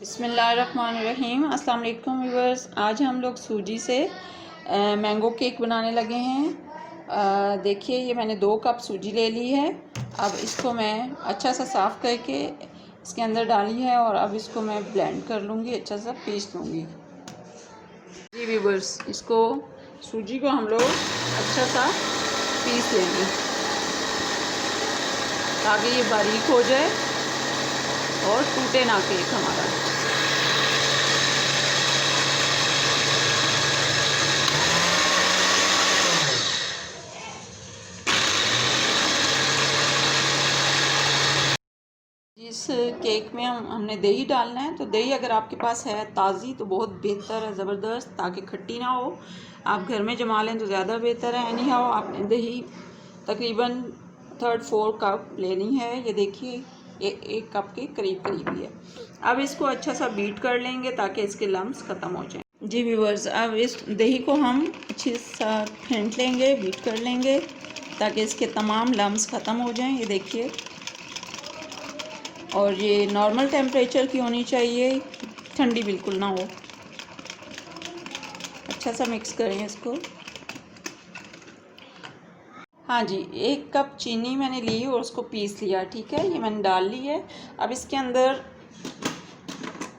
बिस्मिल्लाहिर्रहमानिर्रहीम। अस्सलाम वालेकुम व्यूअर्स। आज हम लोग सूजी से मैंगो केक बनाने लगे हैं। देखिए ये मैंने 2 कप सूजी ले ली है। अब इसको मैं अच्छा सा साफ़ करके इसके अंदर डाली है और अब इसको मैं ब्लेंड कर लूँगी, अच्छा सा पीस लूँगी। जी व्यूअर्स, इसको सूजी को हम लोग अच्छा सा पीस लेंगे ताकि ये बारीक हो जाए और टूटे ना केक हमारा। इस केक में हमने दही डालना है, तो दही अगर आपके पास है ताज़ी तो बहुत बेहतर है, ज़बरदस्त, ताकि खट्टी ना हो। आप घर में जमा लें तो ज़्यादा बेहतर है। एनी हाउ आपने दही तकरीबन 3-4 कप लेनी है। ये देखिए एक कप के करीब करीब ही है। अब इसको अच्छा सा बीट कर लेंगे ताकि इसके लम्स ख़त्म हो जाएं। जी व्यूअर्स, अब इस दही को हम अच्छी सा फेंट लेंगे, बीट कर लेंगे ताकि इसके तमाम लम्स ख़त्म हो जाएं। ये देखिए, और ये नॉर्मल टेम्परेचर की होनी चाहिए, ठंडी बिल्कुल ना हो। अच्छा सा मिक्स करें इसको। हाँ जी, 1 कप चीनी मैंने ली और उसको पीस लिया, ठीक है, ये मैंने डाल ली है। अब इसके अंदर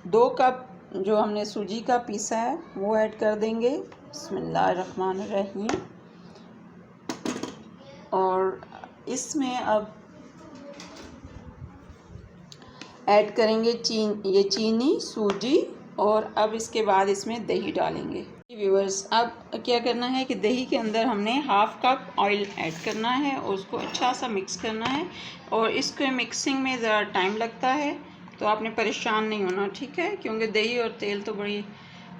2 कप जो हमने सूजी का पीसा है वो ऐड कर देंगे। बिस्मिल्लाहिर्रहमानिर्रहीम। और इसमें अब ऐड करेंगे ये चीनी, सूजी, और अब इसके बाद इसमें दही डालेंगे। व्यूअर्स, अब क्या करना है कि दही के अंदर हमने 1/2 कप ऑयल ऐड करना है और उसको अच्छा सा मिक्स करना है। और इसके मिक्सिंग में ज़रा टाइम लगता है, तो आपने परेशान नहीं होना, ठीक है, क्योंकि दही और तेल तो बड़ी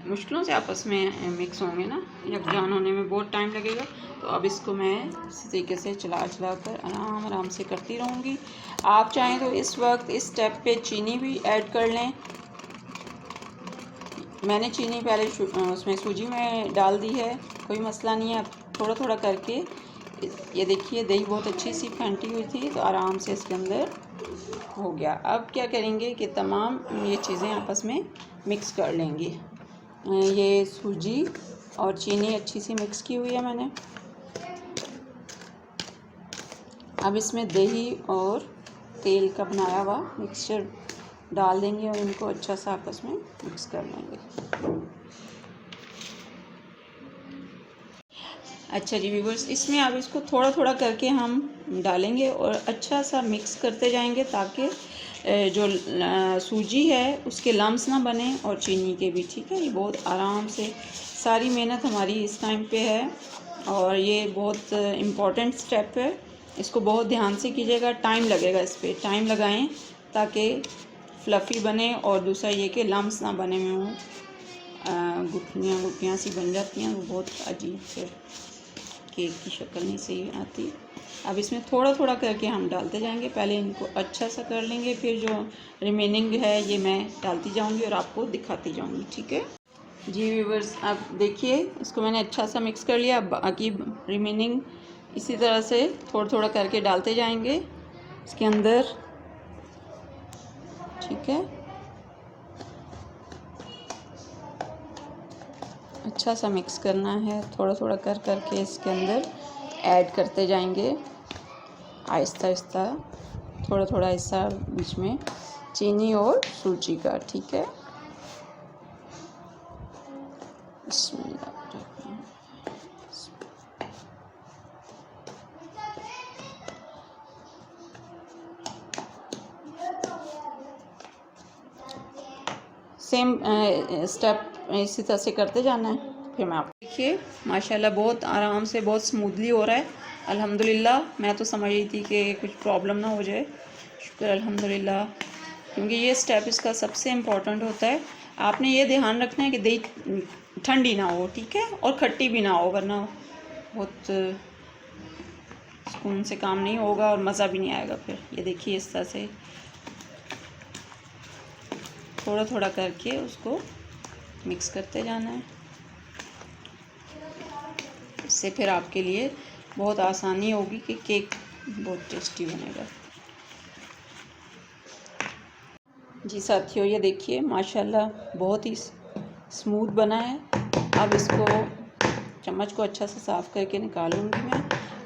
मुश्किलों से आपस में मिक्स होंगे ना, यकजान होने में बहुत टाइम लगेगा। तो अब इसको मैं इसी तरीके से चला कर आराम आराम से करती रहूँगी। आप चाहें तो इस वक्त इस स्टेप पे चीनी भी ऐड कर लें। मैंने चीनी पहले उसमें सूजी में डाल दी है, कोई मसला नहीं है। अब थोड़ा थोड़ा करके ये देखिए दही बहुत अच्छी सी फेंटी हुई थी, तो आराम से इसके अंदर हो गया। अब क्या करेंगे कि तमाम ये चीज़ें आपस में मिक्स कर लेंगे। ये सूजी और चीनी अच्छी सी मिक्स की हुई है मैंने। अब इसमें दही और तेल का बनाया हुआ मिक्सचर डाल देंगे और इनको अच्छा सा आपस में मिक्स कर लेंगे। अच्छा जी व्यूअर्स, इसमें अब इसको थोड़ा थोड़ा करके हम डालेंगे और अच्छा सा मिक्स करते जाएंगे ताकि जो सूजी है उसके लम्स ना बने और चीनी के भी, ठीक है। ये बहुत आराम से, सारी मेहनत हमारी इस टाइम पे है और ये बहुत इम्पॉर्टेंट स्टेप है। इसको बहुत ध्यान से कीजिएगा, टाइम लगेगा, इस पर टाइम लगाएं ताकि फ्लफ़ी बने। और दूसरा ये कि लम्स ना बने में हों, गुठलियाँ सी बन जाती हैं, वो बहुत अजीब से केक की शक्ल नहीं सही आती। अब इसमें थोड़ा थोड़ा करके हम डालते जाएंगे। पहले इनको अच्छा सा कर लेंगे, फिर जो रिमेनिंग है ये मैं डालती जाऊंगी और आपको दिखाती जाऊंगी, ठीक है जी व्यूअर्स। अब देखिए इसको मैंने अच्छा सा मिक्स कर लिया। अब बाकी रिमेनिंग इसी तरह से थोड़ा थोड़ा करके डालते जाएंगे इसके अंदर, ठीक है। अच्छा सा मिक्स करना है, थोड़ा थोड़ा कर करके इसके अंदर ऐड करते जाएंगे आहिस्ता आहिस्ता, थोड़ा थोड़ा हिस्सा बीच में चीनी और सूजी का, ठीक है। सेम स्टेप इसी तरह से करते जाना है। फिर मैं आप देखिए माशाल्लाह बहुत आराम से, बहुत स्मूथली हो रहा है अल्हम्दुलिल्लाह। मैं तो समझ रही थी कि कुछ प्रॉब्लम ना हो जाए, शुक्र अल्हम्दुलिल्लाह, क्योंकि ये स्टेप इसका सबसे इम्पोर्टेंट होता है। आपने ये ध्यान रखना है कि दही ठंडी ना हो, ठीक है, और खट्टी भी ना हो, वरना बहुत सुकून से काम नहीं होगा और मज़ा भी नहीं आएगा फिर। ये देखिए इस तरह से थोड़ा थोड़ा करके उसको मिक्स करते जाना है। इससे फिर आपके लिए बहुत आसानी होगी कि केक बहुत टेस्टी बनेगा। जी साथियों, ये देखिए माशाल्लाह बहुत ही स्मूथ बना है। अब इसको चम्मच को अच्छा से साफ़ करके निकालूंगी मैं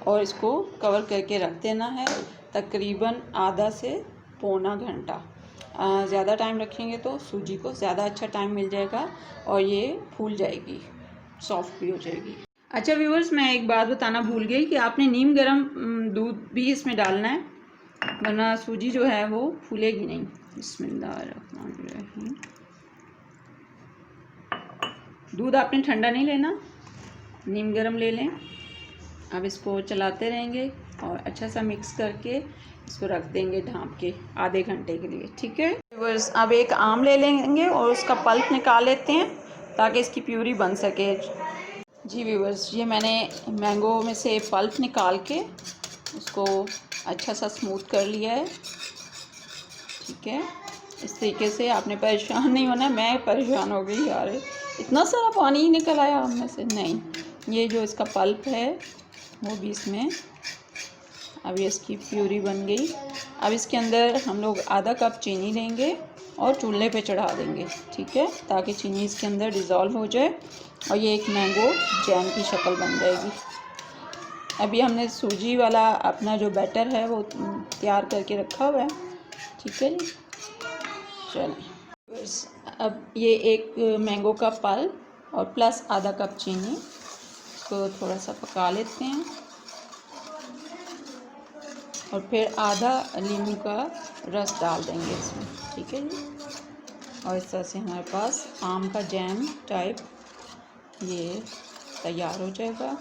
और इसको कवर करके रख देना है तकरीबन आधा से पौना घंटा। ज़्यादा टाइम रखेंगे तो सूजी को ज़्यादा अच्छा टाइम मिल जाएगा और ये फूल जाएगी, सॉफ्ट भी हो जाएगी। अच्छा व्यूअर्स, मैं एक बात बताना भूल गई कि आपने नीम गर्म दूध भी इसमें डालना है, वरना सूजी जो है वो फूलेगी नहीं। बिस्मिल्लाहिर्रहमानिर्रहीम। दूध आपने ठंडा नहीं लेना, नीम गर्म ले लें। अब इसको चलाते रहेंगे और अच्छा सा मिक्स करके इसको रख देंगे ढाँप के आधे घंटे के लिए, ठीक है व्यूअर्स। अब एक आम ले लेंगे और उसका पल्प निकाल लेते हैं ताकि इसकी प्यूरी बन सके। जी व्यूअर्स, ये मैंने मैंगो में से पल्प निकाल के उसको अच्छा सा स्मूथ कर लिया है, ठीक है। इस तरीके से आपने परेशान नहीं होना। मैं परेशान हो गई यार, इतना सारा पानी ही निकल आया आम में से। नहीं, ये जो इसका पल्प है वो भी इसमें, अब ये इसकी प्यूरी बन गई। अब इसके अंदर हम लोग आधा कप चीनी लेंगे और चूल्हे पे चढ़ा देंगे, ठीक है, ताकि चीनी इसके अंदर डिज़ोल्व हो जाए और ये एक मैंगो जैम की शक्ल बन जाएगी। अभी हमने सूजी वाला अपना जो बैटर है वो तैयार करके रखा हुआ है, ठीक है जी। चलिए बस, अब ये एक मैंगो का पल्प और प्लस आधा कप चीनी, इसको थोड़ा सा पका लेते हैं और फिर आधा नींबू का रस डाल देंगे इसमें, ठीक है जी। और इस तरह से हमारे पास आम का जैम टाइप ये तैयार हो जाएगा।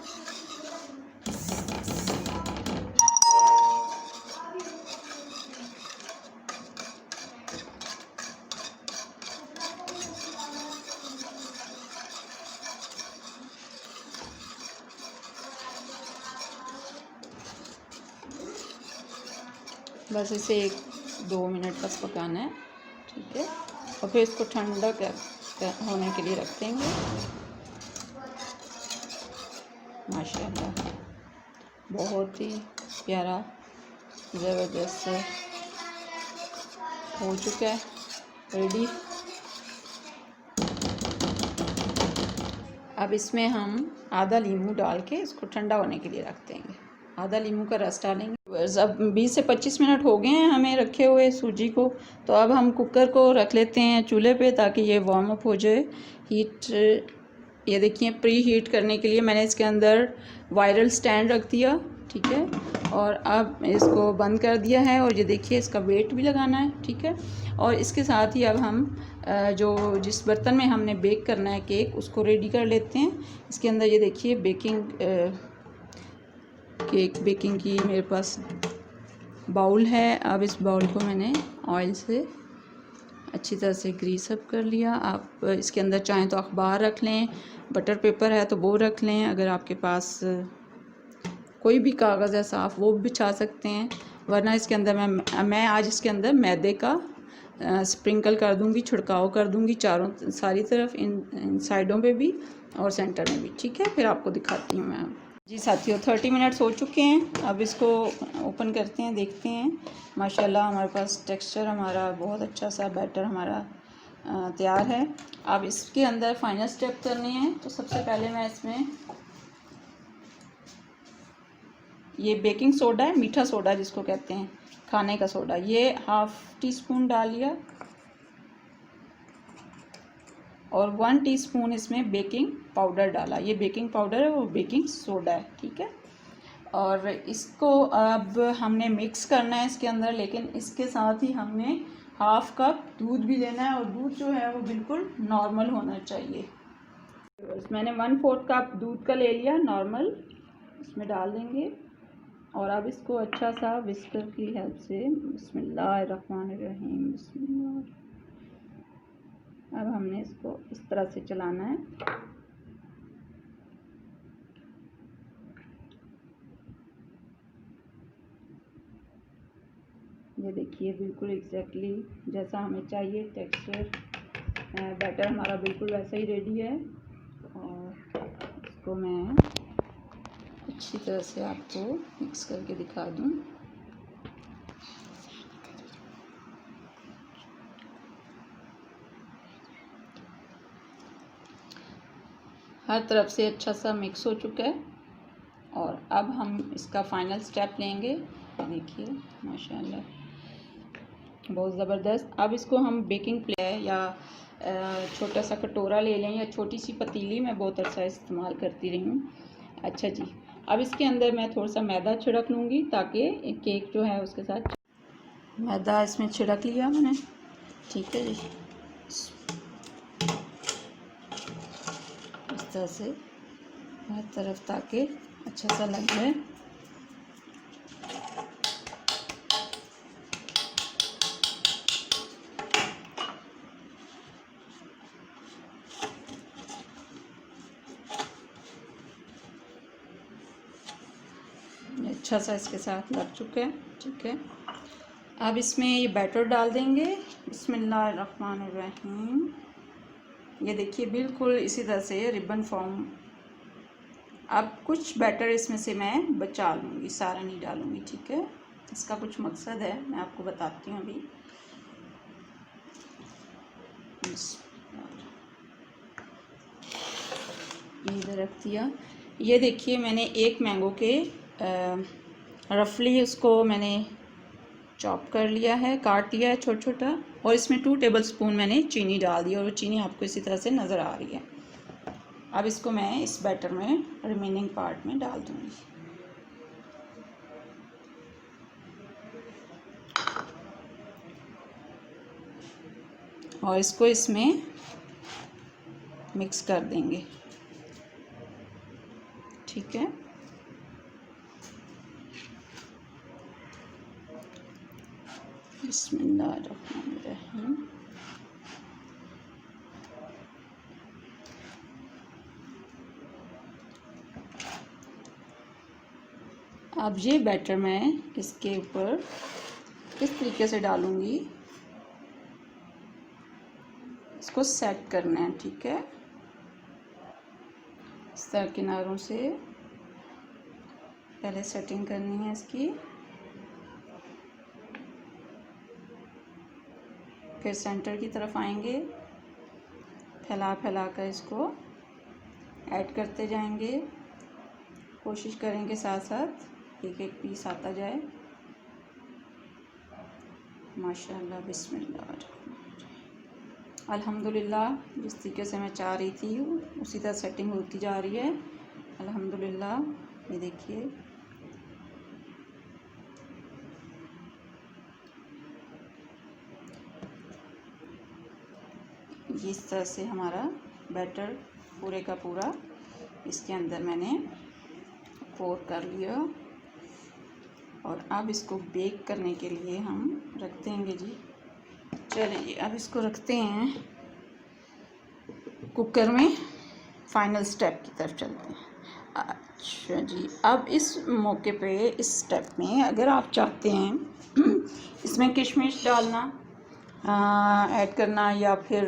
बस इसे 1-2 मिनट बस पकाना है, ठीक है, और फिर इसको ठंडा होने के लिए रख देंगे। माशाल्लाह बहुत ही प्यारा ज़बरदस्त हो चुका है, रेडी। अब इसमें हम आधा नींबू डाल के इसको ठंडा होने के लिए रख देंगे, आधा नींबू का रस डालेंगे। बस अब 20 से 25 मिनट हो गए हैं हमें रखे हुए सूजी को, तो अब हम कुकर को रख लेते हैं चूल्हे पे ताकि ये वार्म अप हो जाए। हीट, ये देखिए प्री हीट करने के लिए मैंने इसके अंदर वायरल स्टैंड रख दिया, ठीक है, और अब इसको बंद कर दिया है। और ये देखिए इसका वेट भी लगाना है, ठीक है। और इसके साथ ही अब हम जो जिस बर्तन में हमने बेक करना है केक, उसको रेडी कर लेते हैं। इसके अंदर ये देखिए बेकिंग की मेरे पास बाउल है। अब इस बाउल को मैंने ऑयल से अच्छी तरह से ग्रीस अप कर लिया। आप इसके अंदर चाहें तो अखबार रख लें, बटर पेपर है तो वो रख लें, अगर आपके पास कोई भी कागज़ है साफ़ वो भी बिछा सकते हैं, वरना इसके अंदर मैं आज इसके अंदर मैदे का स्प्रिंकल कर दूंगी, छिड़काव कर दूंगी सारी तरफ, इन साइडों पे भी और सेंटर में भी, ठीक है। फिर आपको दिखाती हूँ मैं। जी साथियों, 30 मिनट्स हो चुके हैं। अब इसको ओपन करते हैं, देखते हैं। माशाल्लाह हमारे पास टेक्सचर हमारा बहुत अच्छा सा बैटर हमारा तैयार है। अब इसके अंदर फाइनल स्टेप करने हैं, तो सबसे पहले मैं इसमें ये बेकिंग सोडा है, मीठा सोडा जिसको कहते हैं, खाने का सोडा, ये 1/2 टीस्पून डाल लिया और 1 टीस्पून इसमें बेकिंग पाउडर डाला। ये बेकिंग पाउडर है, वो बेकिंग सोडा है, ठीक है। और इसको अब हमने मिक्स करना है इसके अंदर, लेकिन इसके साथ ही हमने 1/2 कप दूध भी लेना है और दूध जो है वो बिल्कुल नॉर्मल होना चाहिए। मैंने 1/4 कप दूध का ले लिया नॉर्मल, इसमें डाल देंगे और अब इसको अच्छा सा विस्कर की हेल्प से, बिस्मिल्लाहिर्रहमानिर्रहीम, बिस्मिल्लाह। अब हमने इसको इस तरह से चलाना है। ये देखिए बिल्कुल एग्जैक्टली जैसा हमें चाहिए टेक्सचर, बैटर हमारा बिल्कुल वैसा ही रेडी है। और इसको मैं अच्छी तरह से आपको मिक्स करके दिखा दूँ। हर तरफ से अच्छा सा मिक्स हो चुका है। और अब हम इसका फाइनल स्टेप लेंगे। देखिए माशाल्लाह बहुत ज़बरदस्त। अब इसको हम बेकिंग प्ले या छोटा सा कटोरा ले लें या छोटी सी पतीली, मैं बहुत अच्छा इस्तेमाल करती रही हूँ। अच्छा जी, अब इसके अंदर मैं थोड़ा सा मैदा छिड़क लूँगी ताकि केक जो है उसके साथ, मैदा इसमें छिड़क लिया मैंने। ठीक है जी, इस तरह से हर तरफ ताकि अच्छा सा लग जाए। अच्छा सा इसके साथ लग चुका है। ठीक है, अब इसमें ये बैटर डाल देंगे। बिस्मिल्लाहिर्रहमानिर्रहीम। ये देखिए बिल्कुल इसी तरह से रिबन फॉर्म। अब कुछ बैटर इसमें से मैं बचा लूँगी, सारा नहीं डालूँगी। ठीक है, इसका कुछ मकसद है, मैं आपको बताती हूँ अभी। ये इधर रख दिया। ये देखिए मैंने एक मैंगो के रफली उसको मैंने चॉप कर लिया है, काट लिया है छोटा छोटा, और इसमें 2 टेबलस्पून मैंने चीनी डाल दी और वो चीनी आपको इसी तरह से नज़र आ रही है। अब इसको मैं इस बैटर में रिमेनिंग पार्ट में डाल दूँगी। और इसको इसमें मिक्स कर देंगे। ठीक है, बिस्मिल्लाहिर्रहमानिर्रहीम। अब ये बैटर मैं इसके ऊपर किस तरीके से डालूँगी, इसको सेट करना है। ठीक है, इस तरह किनारों से पहले सेटिंग करनी है इसकी, फिर सेंटर की तरफ आएंगे, फैला फैला कर इसको ऐड करते जाएंगे। कोशिश करेंगे साथ साथ एक एक पीस आता जाए। माशाल्लाह, बिस्मिल्लाह, अल्हम्दुलिल्लाह। जिस तरीके से मैं चाह रही थी उसी तरह सेटिंग होती जा रही है अल्हम्दुलिल्लाह। ये देखिए इस तरह से हमारा बैटर पूरे का पूरा इसके अंदर मैंने पोर कर लिया। और अब इसको बेक करने के लिए हम रख देंगे जी। चलिए अब इसको रखते हैं कुकर में, फाइनल स्टेप की तरफ चलते हैं। अच्छा जी, अब इस मौके पे इस स्टेप में अगर आप चाहते हैं इसमें किशमिश डालना ऐड करना, या फिर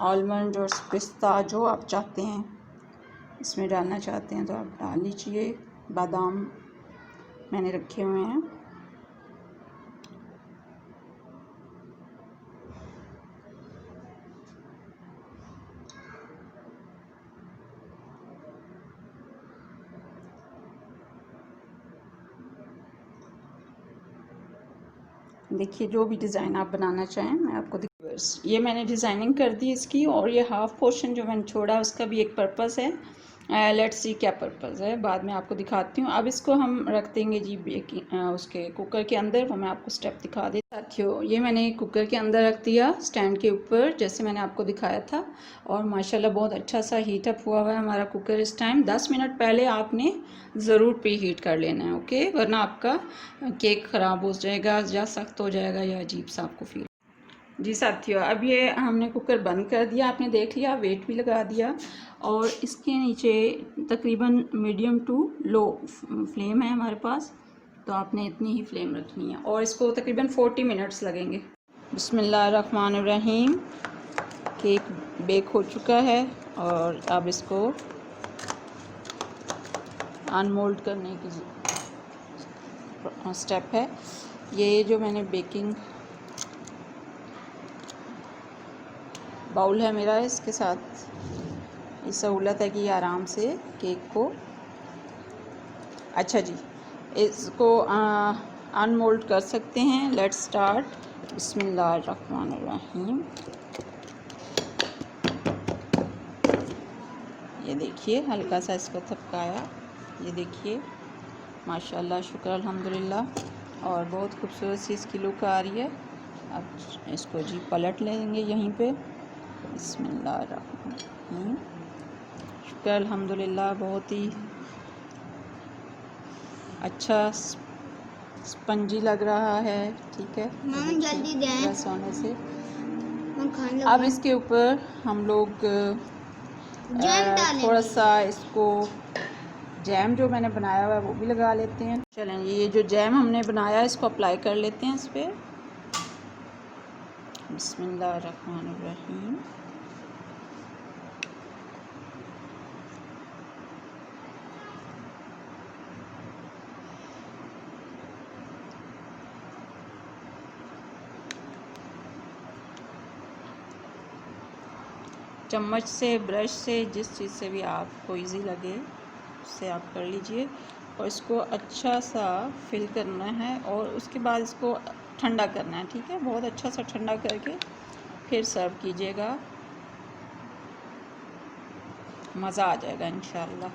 आलमंड और पिस्ता जो आप चाहते हैं इसमें डालना चाहते हैं तो आप डाल लीजिए। बादाम मैंने रखे हुए हैं। देखिए जो भी डिज़ाइन आप बनाना चाहें मैं आपको ये मैंने डिज़ाइनिंग कर दी इसकी, और ये हाफ पोर्शन जो मैंने छोड़ा उसका भी एक पर्पस है। लेट्स सी क्या पर्पस है, बाद में आपको दिखाती हूँ। अब इसको हम रख देंगे जी बेकिंग उसके कुकर के अंदर, वो मैं आपको स्टेप दिखा देती हूँ। साथियों ये मैंने कुकर के अंदर रख दिया स्टैंड के ऊपर, जैसे मैंने आपको दिखाया था। और माशाल्लाह बहुत अच्छा सा हीट अप हुआ है हमारा कुकर इस टाइम। 10 मिनट पहले आपने ज़रूर प्री हीट कर लेना है, ओके, वरना आपका केक ख़राब हो जाएगा या सख्त हो जाएगा या अजीब सा आपको फील। जी साथियों अब ये हमने कुकर बंद कर दिया, आपने देख लिया, वेट भी लगा दिया। और इसके नीचे तकरीबन मीडियम टू लो फ्लेम है हमारे पास, तो आपने इतनी ही फ्लेम रखनी है। और इसको तकरीबन 40 मिनट्स लगेंगे। बिस्मिल्लाहिर्रहमानिर्रहीम। केक बेक हो चुका है और अब इसको अनमोल्ड करने की स्टेप है। ये जो मैंने बेकिंग बाउल है मेरा, इसके साथ ये सहूलत है कि ये आराम से केक को। अच्छा जी, इसको अनमोल्ड कर सकते हैं। Let's start. बिस्मिल्लाहिर्रहमानिर्रहीम। ये देखिए, हल्का सा इसको थपकाया, ये देखिए माशाल्लाह, शुक्र अल्हम्दुलिल्लाह। और बहुत खूबसूरत सी इसकी लुक आ रही है। अब इसको जी पलट लेंगे यहीं पे। बिस्मिल्लाहिर्रहमानिर्रहीम। शुक्र अल्हम्दुलिल्लाह, बहुत ही अच्छा स्पंजी लग रहा है। ठीक है, जल्दी दें सोने से। अब अब इसके ऊपर हम लोग थोड़ा सा इसको जैम जो मैंने बनाया हुआ है वो भी लगा लेते हैं। चलें, ये जो जैम हमने बनाया है इसको अप्लाई कर लेते हैं इस पर। बिस्मिल्लाहिर्रहमानिर्रहीम। चम्मच से, ब्रश से, जिस चीज़ से भी आपको इजी लगे उससे आप कर लीजिए। और इसको अच्छा सा फिल करना है और उसके बाद इसको ठंडा करना है। ठीक है, बहुत अच्छा सा ठंडा करके फिर सर्व कीजिएगा, मज़ा आ जाएगा इंशाल्लाह।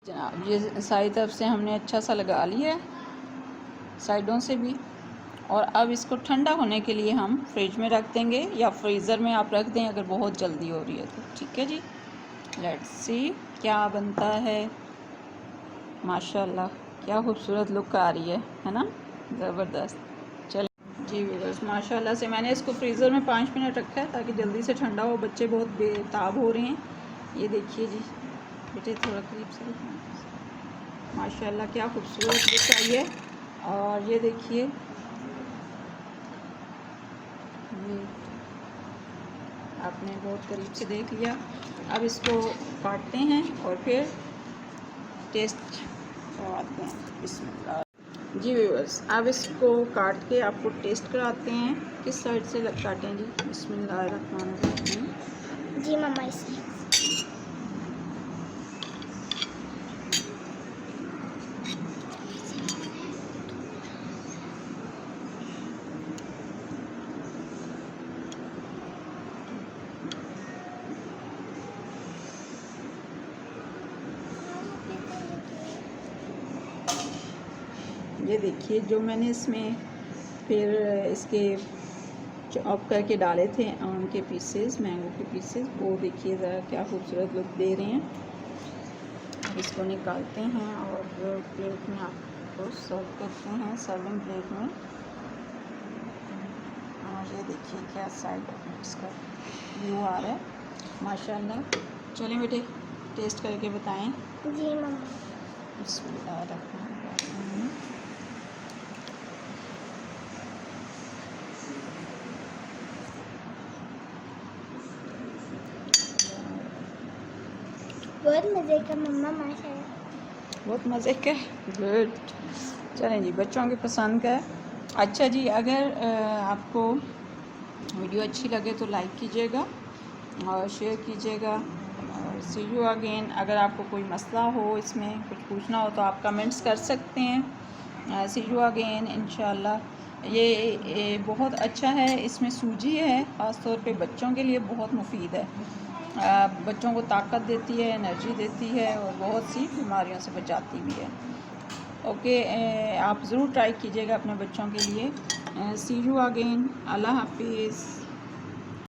जनाब, ये सारी तरफ से हमने अच्छा सा लगा लिया है, साइडों से भी। और अब इसको ठंडा होने के लिए हम फ्रिज में रख देंगे या फ्रीज़र में आप रख दें अगर बहुत जल्दी हो रही है तो। ठीक है जी, लेट्स सी क्या बनता है। माशाल्लाह, क्या खूबसूरत लुक आ रही है ना, ज़बरदस्त। चलिए जी व्यूअर्स, माशाल्लाह से मैंने इसको फ्रीज़र में 5 मिनट रखा है ताकि जल्दी से ठंडा हो। बच्चे बहुत बेताब हो रहे हैं। ये देखिए जी, बेटे थोड़ा करीब से देखना। माशाल्लाह, क्या खूबसूरत लुक आई है। और ये देखिए, ये आपने बहुत करीब से देख लिया। अब इसको काटते हैं और फिर टेस्ट करवाते हैं। बिस्मिल्लाह। जी व्यूअर्स, अब इसको काट के आपको टेस्ट कराते हैं। किस साइड से काटें जी? बिस्मिल्लाहिर्रहमानिर्रहीम। जी मम्मा, इसे ये देखिए, जो मैंने इसमें फिर इसके चॉप करके डाले थे आम के पीसेस, मैंगो के पीसेस, वो देखिए ज़रा क्या खूबसूरत लुक दे रहे हैं। अब इसको निकालते हैं और प्लेट में आपको सर्व करते हैं, सर्विंग प्लेट में। और ये देखिए क्या साइड इसका व्यू आ रहा है, माशाल्लाह। चलें बेटे, टेस्ट करके बताएं। जी मम्मा। बिस्मिल्लाहिर्रहमानिर्रहीम। बहुत मज़े का मम्मा, माशाल्लाह, बहुत मज़े का। गुड। चलें जी, बच्चों की पसंद का है। अच्छा जी, अगर आपको वीडियो अच्छी लगे तो लाइक कीजिएगा और शेयर कीजिएगा। और सी यू अगेन। अगर आपको कोई मसला हो, इसमें कुछ पूछना हो तो आप कमेंट्स कर सकते हैं। सी यू अगेन इंशाल्लाह। ये बहुत अच्छा है, इसमें सूजी है, ख़ास तौर पे बच्चों के लिए बहुत मुफीद है। बच्चों को ताकत देती है, एनर्जी देती है और बहुत सी बीमारियों से बचाती भी है। ओके, आप ज़रूर ट्राई कीजिएगा अपने बच्चों के लिए। सी यू अगेन। अल्लाह हाफिज़।